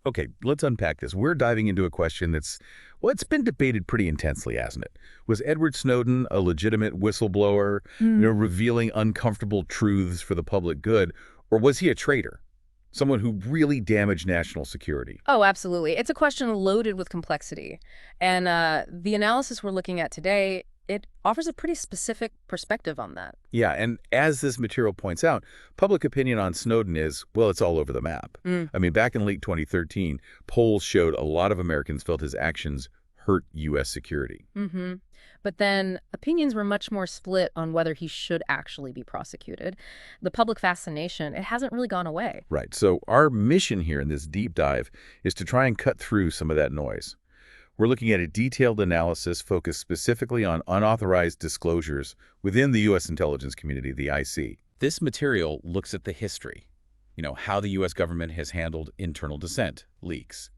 Okay, let's unpack this. We're diving into a question that's, well, it's been debated pretty intensely, hasn't it? Was Edward Snowden a legitimate whistleblower, revealing uncomfortable truths for the public good, or was he a traitor? Someone who really damaged national security? Oh, absolutely. It's a question loaded with complexity. And the analysis we're looking at today, it offers a pretty specific perspective on that. Yeah, and as this material points out, public opinion on Snowden is, well, it's all over the map. Mm. I mean, back in late 2013, polls showed a lot of Americans felt his actions hurt U.S. security. Mm-hmm. But then opinions were much more split on whether he should actually be prosecuted. The public fascination, it hasn't really gone away. Right, so our mission here in this deep dive is to try and cut through some of that noise. We're looking at a detailed analysis focused specifically on unauthorized disclosures within the U.S. intelligence community, the IC. This material looks at the history, how the U.S. government has handled internal dissent, leaks.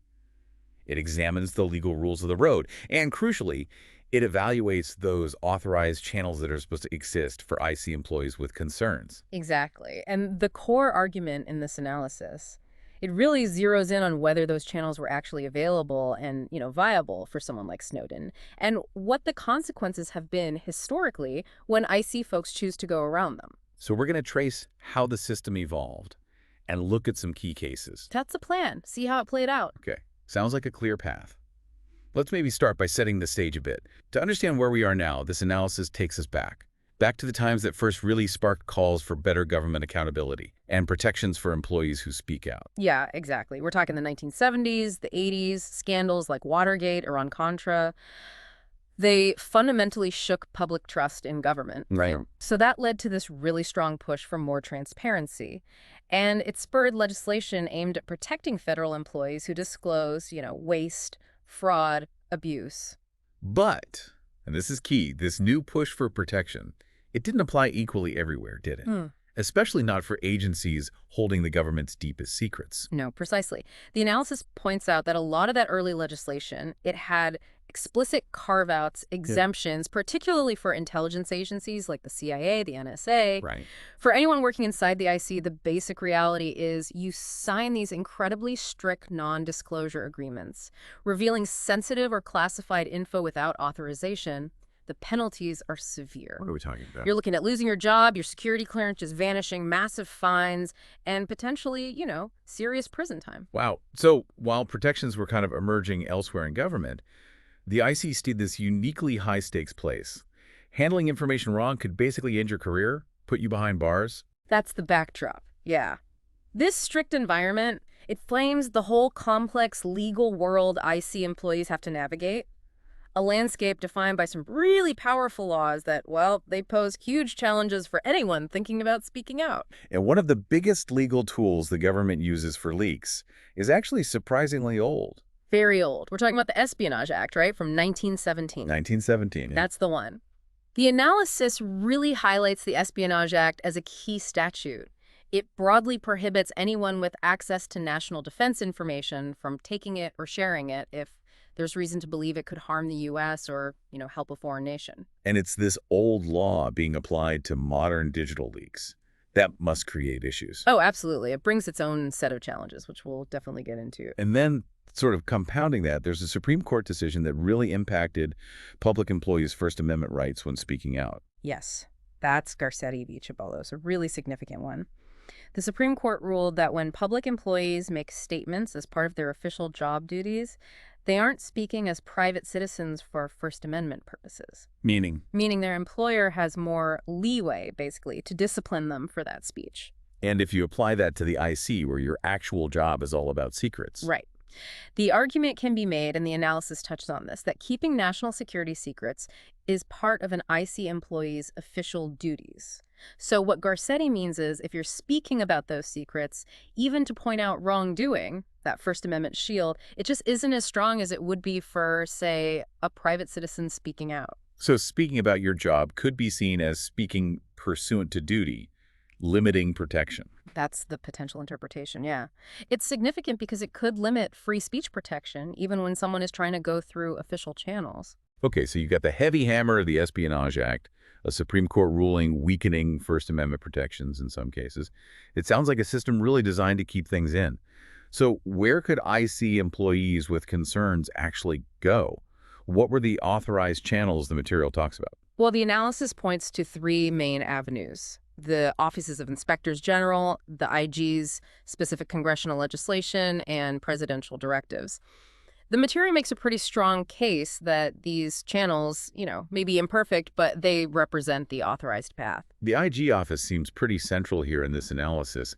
It examines the legal rules of the road, and crucially, it evaluates those authorized channels that are supposed to exist for IC employees with concerns. Exactly. And the core argument in this analysis, it really zeroes in on whether those channels were actually available and, viable for someone like Snowden, and what the consequences have been historically when IC folks choose to go around them. So we're going to trace how the system evolved and look at some key cases. That's the plan. See how it played out. Okay, sounds like a clear path. Let's maybe start by setting the stage a bit. To understand where we are now, this analysis takes us back to the times that first really sparked calls for better government accountability and protections for employees who speak out. Yeah, exactly. We're talking the 1970s, the 80s, scandals like Watergate, Iran-Contra. They fundamentally shook public trust in government. Right. So that led to this really strong push for more transparency. And it spurred legislation aimed at protecting federal employees who disclose, waste, fraud, abuse. But, and this is key, this new push for protection, it didn't apply equally everywhere, did it? Especially not for agencies holding the government's deepest secrets. No, precisely. The analysis points out that a lot of that early legislation, it had explicit carve-outs, exemptions, particularly for intelligence agencies like the CIA, the NSA. Right. For anyone working inside the IC, the basic reality is you sign these incredibly strict non-disclosure agreements, revealing sensitive or classified info without authorization. The penalties are severe. What are we talking about? You're looking at losing your job, your security clearance just vanishing, massive fines, and potentially, serious prison time. Wow. So while protections were kind of emerging elsewhere in government, the IC stayed this uniquely high-stakes place. Handling information wrong could basically end your career, put you behind bars. That's the backdrop, yeah. This strict environment, it frames the whole complex legal world IC employees have to navigate. A landscape defined by some really powerful laws that, well, they pose huge challenges for anyone thinking about speaking out. And one of the biggest legal tools the government uses for leaks is actually surprisingly old. Very old. We're talking about the Espionage Act, right, from 1917. 1917. Yeah. That's the one. The analysis really highlights the Espionage Act as a key statute. It broadly prohibits anyone with access to national defense information from taking it or sharing it if there's reason to believe it could harm the U.S. or, help a foreign nation. And it's this old law being applied to modern digital leaks. That must create issues. Oh, absolutely. It brings its own set of challenges, which we'll definitely get into. And then, sort of compounding that, there's a Supreme Court decision that really impacted public employees' First Amendment rights when speaking out. Yes, that's Garcetti v. Cibollos, a really significant one. The Supreme Court ruled that when public employees make statements as part of their official job duties, they aren't speaking as private citizens for First Amendment purposes. Meaning? Meaning their employer has more leeway, basically, to discipline them for that speech. And if you apply that to the IC, where your actual job is all about secrets. Right. The argument can be made, and the analysis touched on this, that keeping national security secrets is part of an IC employee's official duties. So what Garcetti means is if you're speaking about those secrets, even to point out wrongdoing, that First Amendment shield, it just isn't as strong as it would be for, say, a private citizen speaking out. So speaking about your job could be seen as speaking pursuant to duty, limiting protection. That's the potential interpretation, yeah. It's significant because it could limit free speech protection, even when someone is trying to go through official channels. Okay, so you've got the heavy hammer of the Espionage Act, a Supreme Court ruling weakening First Amendment protections in some cases. It sounds like a system really designed to keep things in. So where could IC employees with concerns actually go? What were the authorized channels the material talks about? Well, the analysis points to three main avenues: the offices of inspectors general, the IG's specific congressional legislation, and presidential directives. The material makes a pretty strong case that these channels, may be imperfect, but they represent the authorized path. The IG office seems pretty central here in this analysis.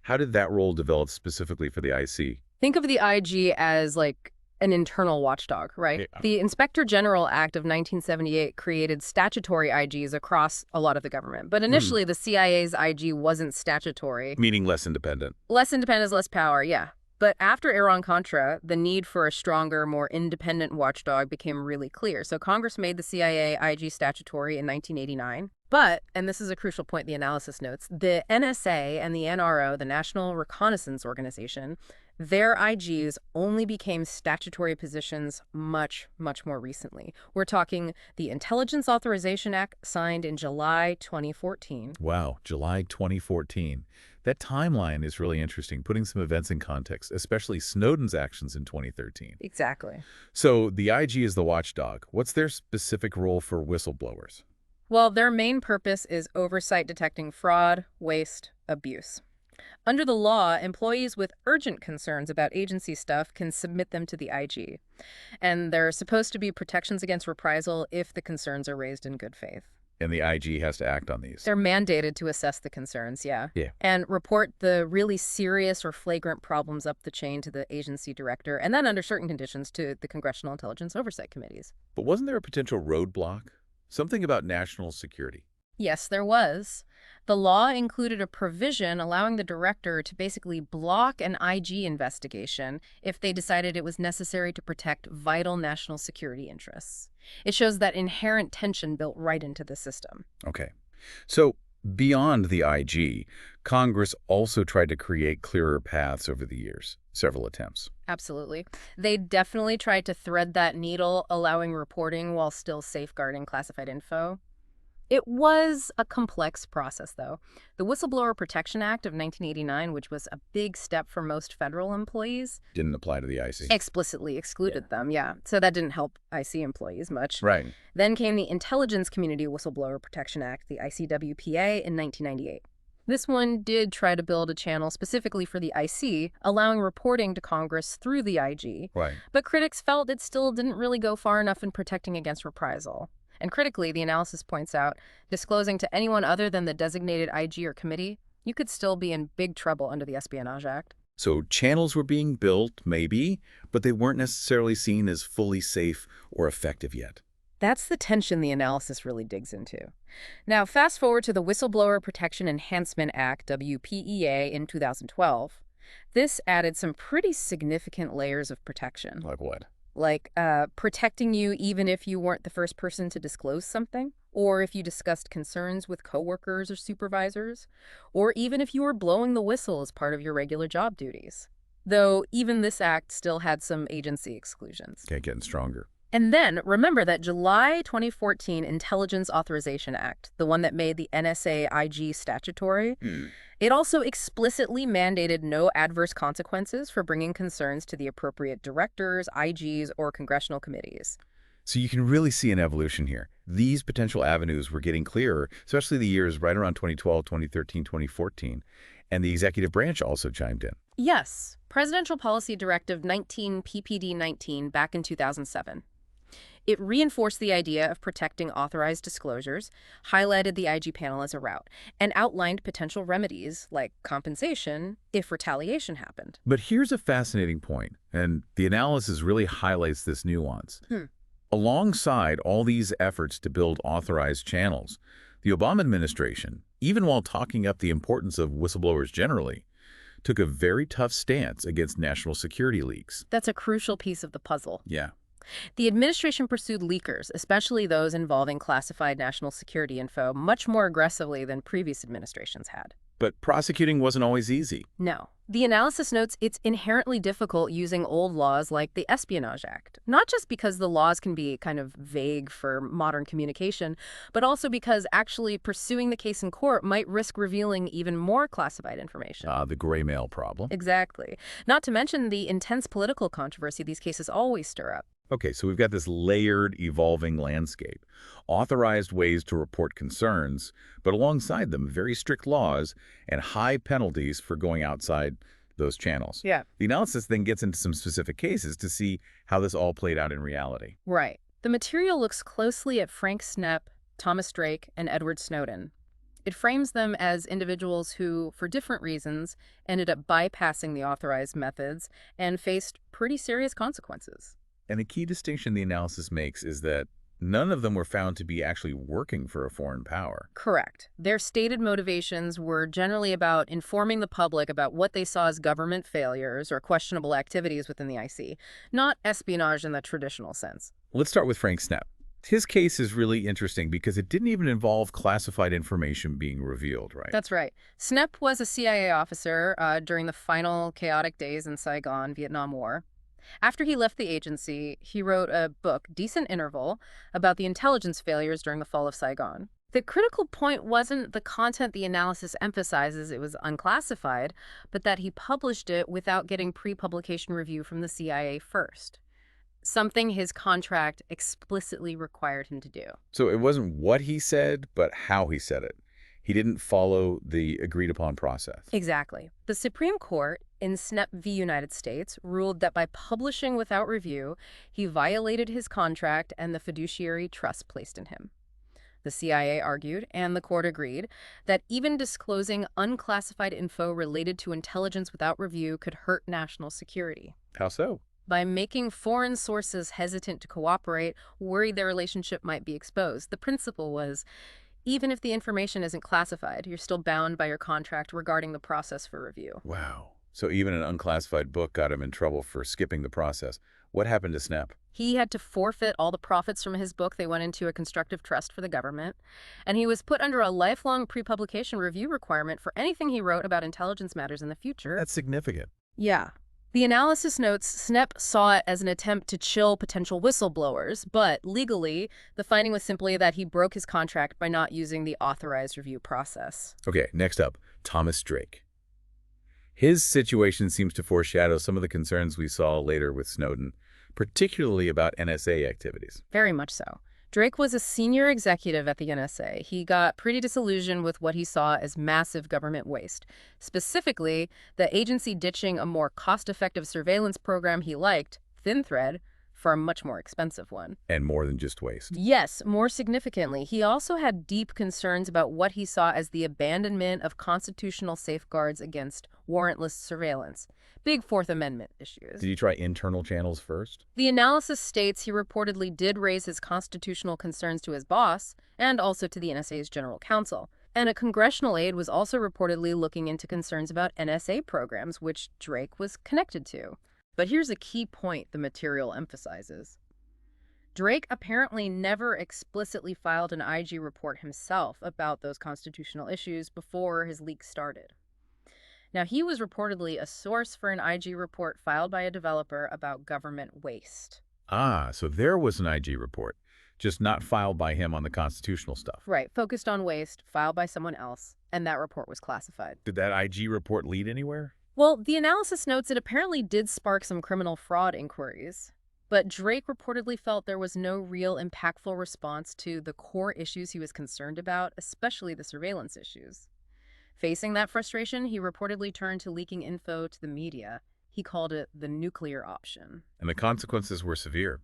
How did that role develop specifically for the IC? Think of the IG as like an internal watchdog, right? Yeah. The Inspector General Act of 1978 created statutory IGs across a lot of the government. But initially, the CIA's IG wasn't statutory. Meaning less independent. Less independence, less power, yeah. But after Iran-Contra, the need for a stronger, more independent watchdog became really clear. So Congress made the CIA IG statutory in 1989. But, and this is a crucial point the analysis notes, the NSA and the NRO, the National Reconnaissance Organization, their IGs only became statutory positions much, much more recently. We're talking the Intelligence Authorization Act signed in July 2014. Wow, July 2014. That timeline is really interesting, putting some events in context, especially Snowden's actions in 2013. Exactly. So the IG is the watchdog. What's their specific role for whistleblowers? Well, their main purpose is oversight detecting fraud, waste, abuse. Under the law, employees with urgent concerns about agency stuff can submit them to the IG. And there are supposed to be protections against reprisal if the concerns are raised in good faith. And the IG has to act on these. They're mandated to assess the concerns, yeah. Yeah. And report the really serious or flagrant problems up the chain to the agency director, and then under certain conditions to the Congressional Intelligence Oversight Committees. But wasn't there a potential roadblock? Something about national security. Yes, there was. The law included a provision allowing the director to basically block an IG investigation if they decided it was necessary to protect vital national security interests. It shows that inherent tension built right into the system. Okay. So beyond the IG, Congress also tried to create clearer paths over the years, several attempts. Absolutely. They definitely tried to thread that needle, allowing reporting while still safeguarding classified info. It was a complex process, though. The Whistleblower Protection Act of 1989, which was a big step for most federal employees, Didn't apply to the IC. explicitly excluded them, yeah. So that didn't help IC employees much. Right. Then came the Intelligence Community Whistleblower Protection Act, the ICWPA, in 1998. This one did try to build a channel specifically for the IC, allowing reporting to Congress through the IG. Right. But critics felt it still didn't really go far enough in protecting against reprisal. And critically, the analysis points out, disclosing to anyone other than the designated IG or committee, you could still be in big trouble under the Espionage Act. So channels were being built, maybe, but they weren't necessarily seen as fully safe or effective yet. That's the tension the analysis really digs into. Now, fast forward to the Whistleblower Protection Enhancement Act, WPEA, in 2012. This added some pretty significant layers of protection. Like what? Like protecting you even if you weren't the first person to disclose something, or if you discussed concerns with coworkers or supervisors, or even if you were blowing the whistle as part of your regular job duties. Though even this act still had some agency exclusions. Okay, getting stronger. And then remember that July 2014 Intelligence Authorization Act, the one that made the NSA IG statutory, it also explicitly mandated no adverse consequences for bringing concerns to the appropriate directors, IGs, or congressional committees. So you can really see an evolution here. These potential avenues were getting clearer, especially the years right around 2012, 2013, 2014. And the executive branch also chimed in. Yes, Presidential Policy Directive 19 PPD 19 back in 2007. It reinforced the idea of protecting authorized disclosures, highlighted the IG panel as a route, and outlined potential remedies like compensation if retaliation happened. But here's a fascinating point, and the analysis really highlights this nuance. Alongside all these efforts to build authorized channels, the Obama administration, even while talking up the importance of whistleblowers generally, took a very tough stance against national security leaks. That's a crucial piece of the puzzle. Yeah. The administration pursued leakers, especially those involving classified national security info, much more aggressively than previous administrations had. But prosecuting wasn't always easy. No. The analysis notes it's inherently difficult using old laws like the Espionage Act, not just because the laws can be kind of vague for modern communication, but also because actually pursuing the case in court might risk revealing even more classified information. The gray mail problem. Exactly. Not to mention the intense political controversy these cases always stir up. Okay, so we've got this layered, evolving landscape. Authorized ways to report concerns, but alongside them, very strict laws and high penalties for going outside those channels. Yeah. The analysis then gets into some specific cases to see how this all played out in reality. Right. The material looks closely at Frank Snepp, Thomas Drake, and Edward Snowden. It frames them as individuals who, for different reasons, ended up bypassing the authorized methods and faced pretty serious consequences. And a key distinction the analysis makes is that none of them were found to be actually working for a foreign power. Correct. Their stated motivations were generally about informing the public about what they saw as government failures or questionable activities within the IC, not espionage in the traditional sense. Let's start with Frank Snepp. His case is really interesting because it didn't even involve classified information being revealed, right? That's right. Snepp was a CIA officer during the final chaotic days in Saigon, Vietnam War. After he left the agency, he wrote a book, Decent Interval, about the intelligence failures during the fall of Saigon. The critical point wasn't the content the analysis emphasizes, it was unclassified, but that he published it without getting pre-publication review from the CIA first. Something his contract explicitly required him to do. So it wasn't what he said, but how he said it. He didn't follow the agreed-upon process. Exactly. The Supreme Court, in Snepp v. United States, ruled that by publishing without review, he violated his contract and the fiduciary trust placed in him. The CIA argued, and the court agreed, that even disclosing unclassified info related to intelligence without review could hurt national security. How so? By making foreign sources hesitant to cooperate, worried their relationship might be exposed. The principle was, even if the information isn't classified, you're still bound by your contract regarding the process for review. Wow. So even an unclassified book got him in trouble for skipping the process. What happened to Snepp? He had to forfeit all the profits from his book. They went into a constructive trust for the government. And he was put under a lifelong pre-publication review requirement for anything he wrote about intelligence matters in the future. That's significant. Yeah. The analysis notes Snepp saw it as an attempt to chill potential whistleblowers, but legally, the finding was simply that he broke his contract by not using the authorized review process. Okay, next up, Thomas Drake. His situation seems to foreshadow some of the concerns we saw later with Snowden, particularly about NSA activities. Very much so. Drake was a senior executive at the NSA. He got pretty disillusioned with what he saw as massive government waste. Specifically, the agency ditching a more cost-effective surveillance program he liked, Thin Thread, for a much more expensive one. And more than just waste. Yes, more significantly, he also had deep concerns about what he saw as the abandonment of constitutional safeguards against warrantless surveillance. Big Fourth Amendment issues. Did you try internal channels first? The analysis states he reportedly did raise his constitutional concerns to his boss and also to the NSA's general counsel. And a congressional aide was also reportedly looking into concerns about NSA programs, which Drake was connected to. But here's a key point the material emphasizes. Drake apparently never explicitly filed an IG report himself about those constitutional issues before his leak started. Now, he was reportedly a source for an IG report filed by a developer about government waste. Ah, so there was an IG report, just not filed by him on the constitutional stuff. Right, focused on waste, filed by someone else, and that report was classified. Did that IG report lead anywhere? Well, the analysis notes it apparently did spark some criminal fraud inquiries. But Drake reportedly felt there was no real impactful response to the core issues he was concerned about, especially the surveillance issues. Facing that frustration, he reportedly turned to leaking info to the media. He called it the nuclear option. And the consequences were severe,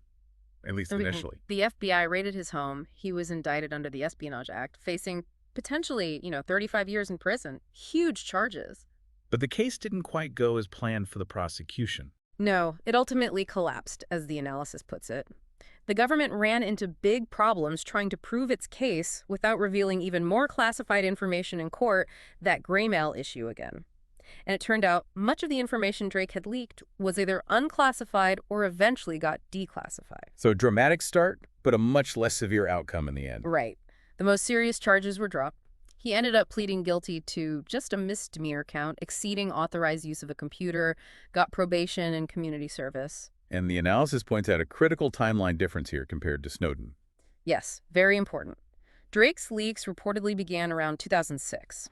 at least initially. The FBI raided his home. He was indicted under the Espionage Act, facing potentially, 35 years in prison. Huge charges. But the case didn't quite go as planned for the prosecution. No, it ultimately collapsed, as the analysis puts it. The government ran into big problems trying to prove its case without revealing even more classified information in court, that gray mail issue again. And it turned out much of the information Drake had leaked was either unclassified or eventually got declassified. So a dramatic start, but a much less severe outcome in the end. Right. The most serious charges were dropped. He ended up pleading guilty to just a misdemeanor count, exceeding authorized use of a computer, got probation and community service. And the analysis points out a critical timeline difference here compared to Snowden. Yes, very important. Drake's leaks reportedly began around 2006.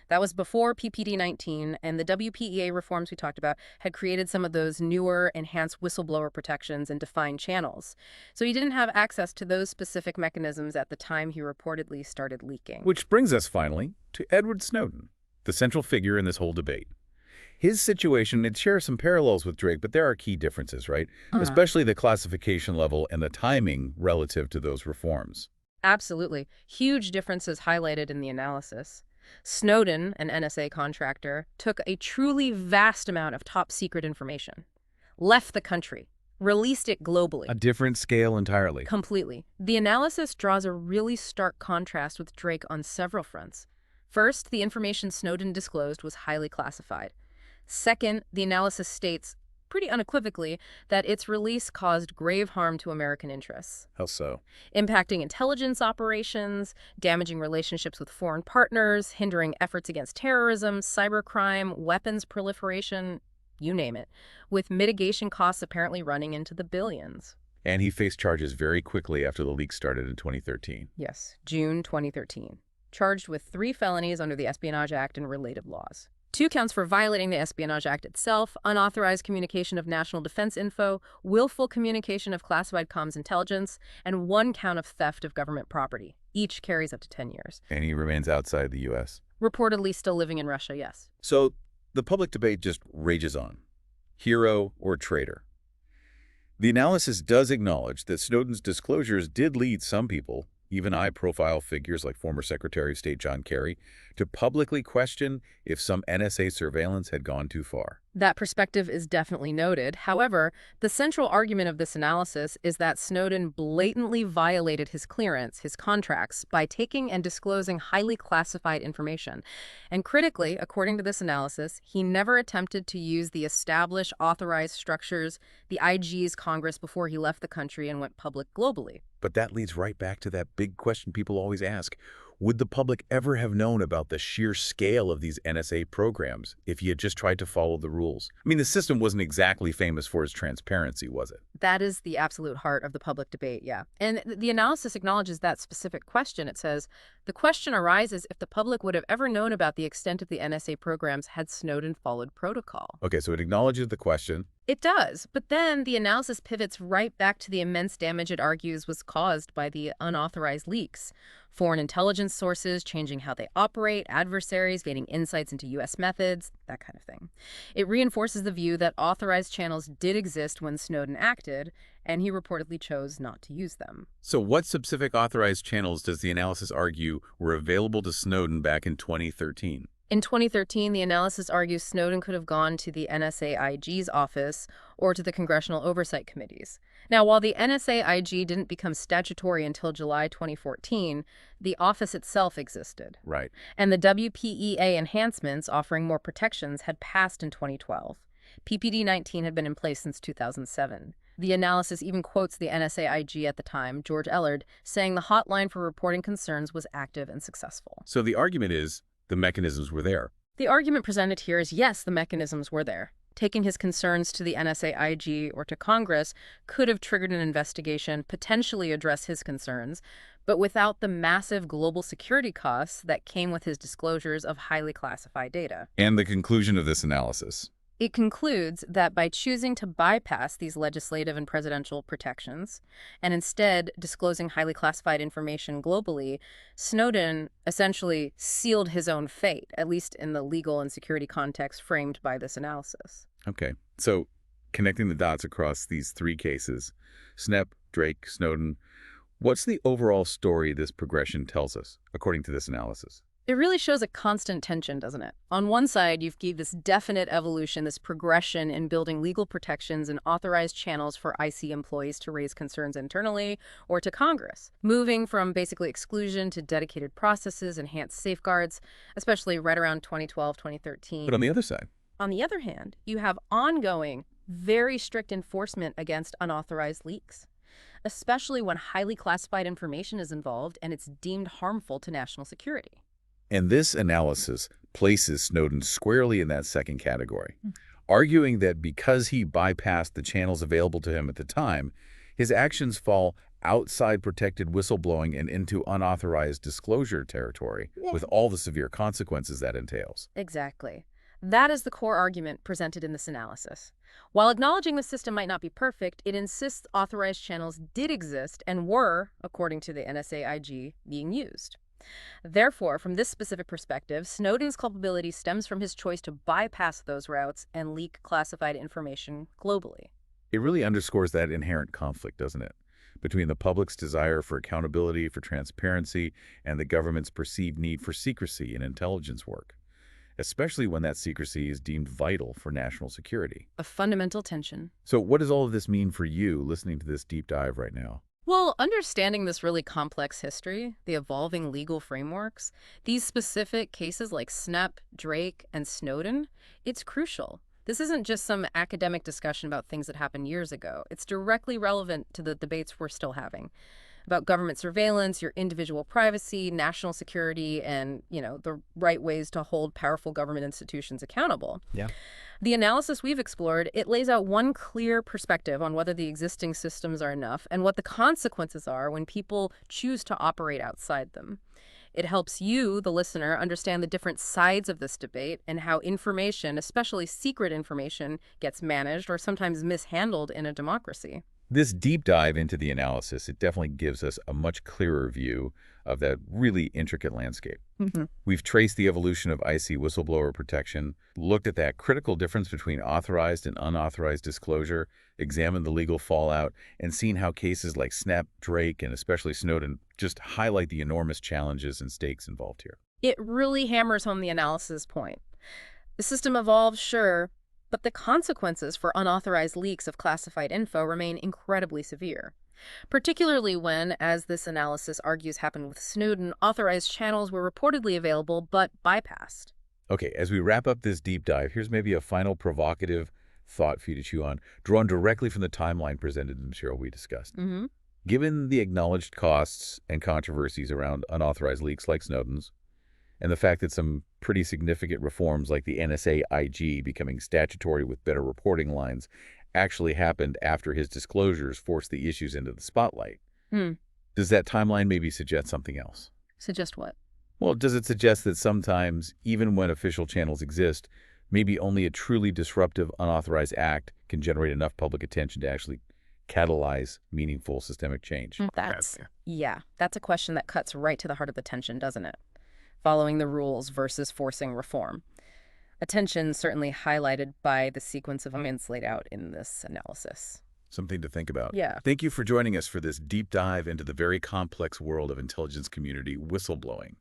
That was before PPD-19, and the WPEA reforms we talked about had created some of those newer, enhanced whistleblower protections and defined channels. So he didn't have access to those specific mechanisms at the time he reportedly started leaking. Which brings us, finally, to Edward Snowden, the central figure in this whole debate. His situation, it shares some parallels with Drake, but there are key differences, right? Especially the classification level and the timing relative to those reforms. Absolutely. Huge differences highlighted in the analysis. Snowden, an NSA contractor, took a truly vast amount of top-secret information, left the country, released it globally. A different scale entirely. Completely. The analysis draws a really stark contrast with Drake on several fronts. First, the information Snowden disclosed was highly classified. Second, the analysis states, pretty unequivocally, that its release caused grave harm to American interests. How so? Impacting intelligence operations, damaging relationships with foreign partners, hindering efforts against terrorism, cybercrime, weapons proliferation, you name it, with mitigation costs apparently running into the billions. And he faced charges very quickly after the leak started in 2013. Yes, June 2013. Charged with 3 felonies under the Espionage Act and related laws. 2 counts for violating the Espionage Act itself, unauthorized communication of national defense info, willful communication of classified comms intelligence, and 1 count of theft of government property. Each carries up to 10 years. And he remains outside the U.S. Reportedly still living in Russia, yes. So the public debate just rages on. Hero or traitor? The analysis does acknowledge that Snowden's disclosures did lead some people, even high-profile figures like former Secretary of State John Kerry, to publicly question if some NSA surveillance had gone too far. That perspective is definitely noted. However, the central argument of this analysis is that Snowden blatantly violated his clearance, his contracts, by taking and disclosing highly classified information. And critically, according to this analysis, he never attempted to use the established authorized structures, the IG's Congress, before he left the country and went public globally. But that leads right back to that big question people always ask. Would the public ever have known about the sheer scale of these NSA programs if he had just tried to follow the rules? I mean, the system wasn't exactly famous for its transparency, was it? That is the absolute heart of the public debate, yeah. And the analysis acknowledges that specific question. It says, the question arises if the public would have ever known about the extent of the NSA programs had Snowden followed protocol. Okay, so it acknowledges the question. It does, but then the analysis pivots right back to the immense damage it argues was caused by the unauthorized leaks. Foreign intelligence sources changing how they operate, adversaries gaining insights into U.S. methods, that kind of thing. It reinforces the view that authorized channels did exist when Snowden acted, and he reportedly chose not to use them. So what specific authorized channels does the analysis argue were available to Snowden back in 2013? In 2013, the analysis argues Snowden could have gone to the NSA IG's office or to the congressional oversight committees. Now, while the NSA IG didn't become statutory until July 2014, the office itself existed. Right. And the WPEA enhancements offering more protections had passed in 2012. PPD-19 had been in place since 2007. The analysis even quotes the NSA IG at the time, George Ellard, saying the hotline for reporting concerns was active and successful. So the argument is the mechanisms were there. The argument presented here is yes, the mechanisms were there. Taking his concerns to the NSA IG or to Congress could have triggered an investigation, potentially address his concerns, but without the massive global security costs that came with his disclosures of highly classified data. And the conclusion of this analysis. It concludes that by choosing to bypass these legislative and presidential protections and instead disclosing highly classified information globally, Snowden essentially sealed his own fate, at least in the legal and security context framed by this analysis. Okay, so connecting the dots across these 3 cases, Snep, Drake, Snowden, what's the overall story this progression tells us, according to this analysis? It really shows a constant tension, doesn't it? On one side, you've got this definite evolution, this progression in building legal protections and authorized channels for IC employees to raise concerns internally or to Congress, moving from basically exclusion to dedicated processes, enhanced safeguards, especially right around 2012, 2013. But on the other side? On the other hand, you have ongoing, very strict enforcement against unauthorized leaks, especially when highly classified information is involved and it's deemed harmful to national security. And this analysis places Snowden squarely in that second category, arguing that because he bypassed the channels available to him at the time, his actions fall outside protected whistleblowing and into unauthorized disclosure territory, with all the severe consequences that entails. Exactly. That is the core argument presented in this analysis. While acknowledging the system might not be perfect, it insists authorized channels did exist and were, according to the NSA IG, being used. Therefore, from this specific perspective, Snowden's culpability stems from his choice to bypass those routes and leak classified information globally. It really underscores that inherent conflict, doesn't it? Between the public's desire for accountability, for transparency, and the government's perceived need for secrecy in intelligence work, especially when that secrecy is deemed vital for national security. A fundamental tension. So what does all of this mean for you listening to this deep dive right now? Well, understanding this really complex history, the evolving legal frameworks, these specific cases like Snap, Drake, and Snowden, it's crucial. This isn't just some academic discussion about things that happened years ago. It's directly relevant to the debates we're still having about government surveillance, your individual privacy, national security, and, the right ways to hold powerful government institutions accountable. Yeah. The analysis we've explored, it lays out one clear perspective on whether the existing systems are enough and what the consequences are when people choose to operate outside them. It helps you, the listener, understand the different sides of this debate and how information, especially secret information, gets managed or sometimes mishandled in a democracy. This deep dive into the analysis, it definitely gives us a much clearer view of that really intricate landscape. We've traced the evolution of IC whistleblower protection, looked at that critical difference between authorized and unauthorized disclosure, examined the legal fallout, and seen how cases like Snap, Drake, and especially Snowden just highlight the enormous challenges and stakes involved here. It really hammers home the analysis point. The system evolved, sure, but the consequences for unauthorized leaks of classified info remain incredibly severe, particularly when, as this analysis argues happened with Snowden, authorized channels were reportedly available but bypassed. Okay, as we wrap up this deep dive, here's maybe a final provocative thought for you to chew on, drawn directly from the timeline presented in the material we discussed. Given the acknowledged costs and controversies around unauthorized leaks like Snowden's, and the fact that some pretty significant reforms like the NSA IG becoming statutory with better reporting lines actually happened after his disclosures forced the issues into the spotlight. Does that timeline maybe suggest something else? Suggest what? Well, does it suggest that sometimes, even when official channels exist, maybe only a truly disruptive, unauthorized act can generate enough public attention to actually catalyze meaningful systemic change? That's a question that cuts right to the heart of the tension, doesn't it? Following the rules versus forcing reform. A tension certainly highlighted by the sequence of events laid out in this analysis. Something to think about. Yeah. Thank you for joining us for this deep dive into the very complex world of intelligence community whistleblowing.